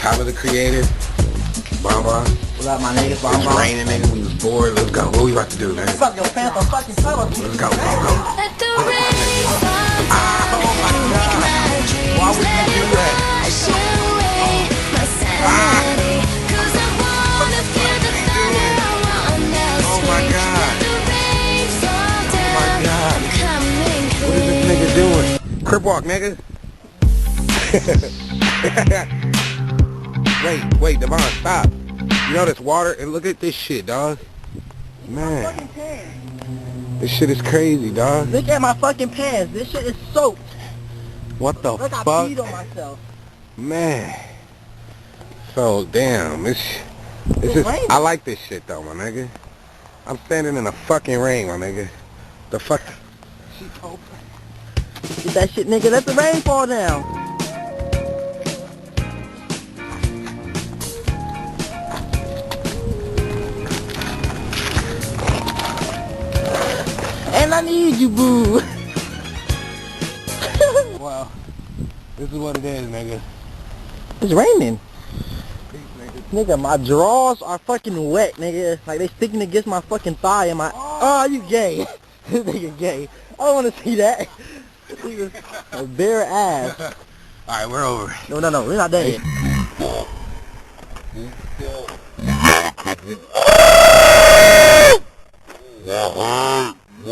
Tyler the Creator, Bomba. What up, my niggas? It's raining, nigga. We was bored. Let's go. What we about to do, man? Fuck your pants on fucking color. Let's go. Go, go. Let the rain fall down. Oh my God. Why would you do that? Wash away my sanity. 'Cause I wanna feel the thunder. I wanna Oh my scream. God. Let the rain fall down. Oh my God. Coming What is this nigga doing? Crip walk, nigga. Wait, Devon, stop. You know this water, and look at this shit, dog. Man, this shit is crazy, dog. Look at my fucking pants. This shit is soaked. What the Look, I fuck? peed on myself. Man. So, damn, this is, raining. I like this shit, though, my nigga. I'm standing in the fucking rain, my nigga. The fuck. Get that shit, nigga. Let the rain fall down. And I need you, boo. Well, this is what it is, nigga. It's raining. Peace, nigga. Nigga, my drawers are fucking wet, nigga. Like they sticking against my fucking thigh and my... Oh, you gay. This nigga gay. I don't want to see that. This nigga's a bare ass. Alright, we're over. No, we're not done yet. I'm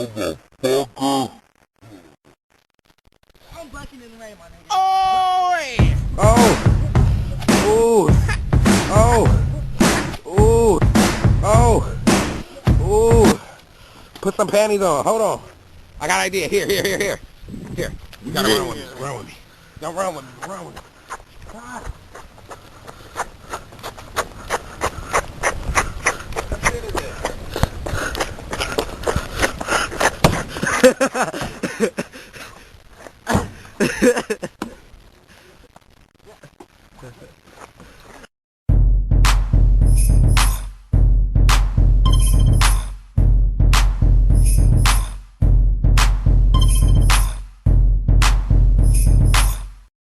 bucking in the rain, my nigga. Oh! Ooh! Ooh! Put some panties on. Hold on. I got an idea. Here. Here. You gotta run with me. Run with me. Don't run with me. Run with me. God.